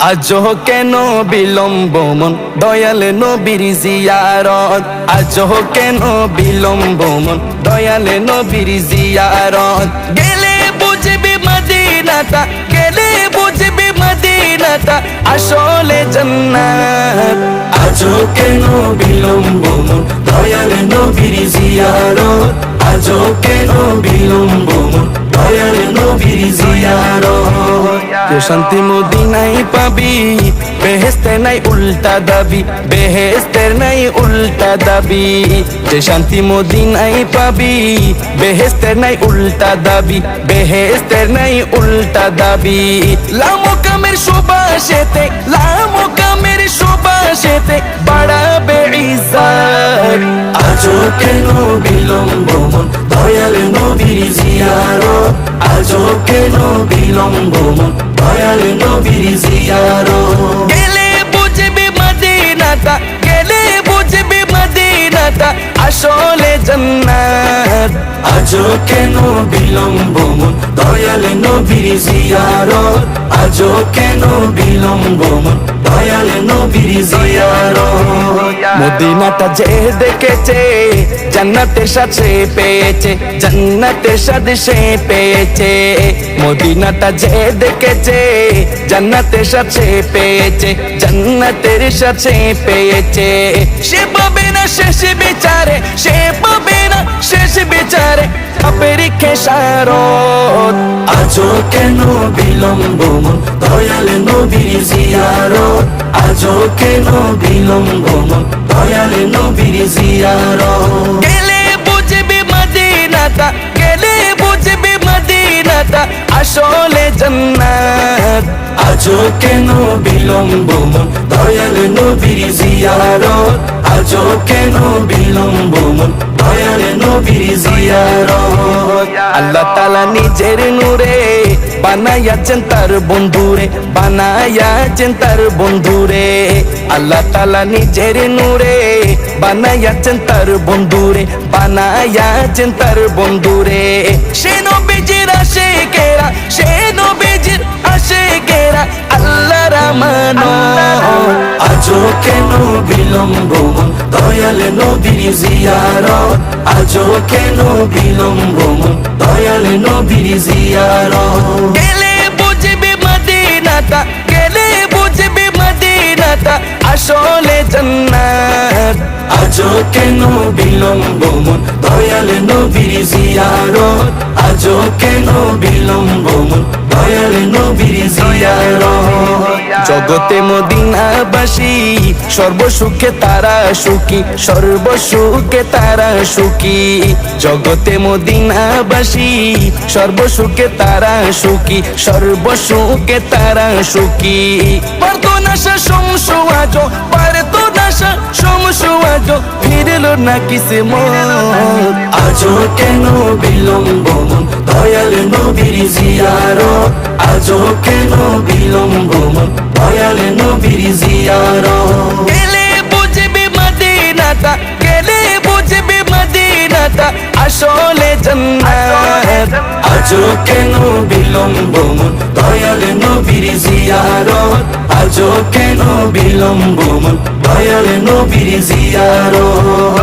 আজও কেন বিলম্ব মন দয়াল নবীর জিয়ারত, আজও কেন বিলম্ব মন দয়াল নবীর জিয়ারত। গেলে বুঝবি মদিনাটা, গেলে বুঝবি মদিনাটা আসলে জান্নাত। আজও কেন বিলম্ব মন দয়াল নবীর জিয়ারত, আজও কেন বিলম্ব মন দয়াল নবীর জিয়ারত। শান্তি মদিনায় পাবি, বেহেশতে নাই উল্টা দাবি, বেহেশতের নাই উল্টা দাবি। যে শান্তি মদিনায় পাবি, বেহেশতের নাই উল্টা দাবি, বেহেশতের নাই উল্টা দাবি। লামকামের সুবাসেতে, লামকামের সুবাসেতে বাড়াবে ইজ্জত। আজও কেন বিলম্ব মন দয়াল নবীর জিয়ারত, আজও কেন বিলম্ব মন দয়াল নবীর জিয়ারত। গেলে বুঝবি মদিনাটা, গেলে বুঝবি মদিনাটা আসলে জান্নাত। আজও কেন বিলম্ব মন দয়াল নবীর জিয়ারত, আজও কেন বিলম্ব মন দয়াল নবীর জিয়ারত। মদিনাটা যে দেখেছে জান্নাতের সাথে পেয়েছে, জান্নাতের সাথে সে পেয়েছে। মদিনাটা যে দেখেছে জান্নাতের সাথে পেয়েছে, জান্নাতের সাথে পেয়েছে। সে পাবে না শেষ বিচারে, সে পাবে না শেষ বিচারে পাপের খেসারত। আজও কেন বিলম্ব মন দয়াল নবীর জিয়ারত, আজও কেন বিলম্ব মন দয়াল নবীর জিয়ারত। গেলে বুঝবি মদিনাটা, গেলে বুঝবি মদিনাটা আসলে জান্নাত। আজও কেন বিলম্ব মন দয়াল নবীর জিয়ারত, আজও কেন বিলম্ব মন দয়াল নবীর জিয়ারত। আল্লাহ তাআলা নিজের নূরে বানায়াছেন তার বন্ধুরে, বানায়াছেন তার বন্ধুরে। আল্লাহ তাআলা নিজের নূরে বানায়াছেন তার বন্ধুরে, বানায়াছেন তার বন্ধুরে। সে নবীজির আশিকেরা, সে নবীজির আশিকেরা আল্লাহর আমানত। আজও কেন বিলম্ব মন দয়াল নবীর জিয়ারত, আজও কেন বিলম্ব মন দয়াল নবীর জিয়ারত। গেলে বুঝবি মদিনাটা, গেলে বুঝবি মদিনাটা আসলে জান্নাত। আজও কেন বিলম্ব মন দয়াল নবীর জিয়ারত, আজও কেন বিলম্ব মন দয়াল নবীর জিয়ারত। জগতে মদিনাবাসী সর্বসুখে তারা সুখী, সর্বসুখে তারা সুখী। জগতে মদিনাবাসী সর্বসুখে তারা সুখী, সর্বসুখে তারা সুখী। পারতো না সে সমসু আজো, পারতো না সে সমসু আজো ফিরল না কিসমত। আজও কেন বিলম্ব মন দয়াল নবীর জিয়ারত, আজও কেন বিলম্ব মন দয়াল নবীর জিয়ারত। গেলে বুঝবি মদিনাটা, গেলে বুঝবি মদিনাটা আসলে জান্নাত। আজও কেন বিলম্ব মন দয়াল নবীর জিয়ারত, আজও কেন বিলম্ব মন দয়াল নবীর জিয়ারত।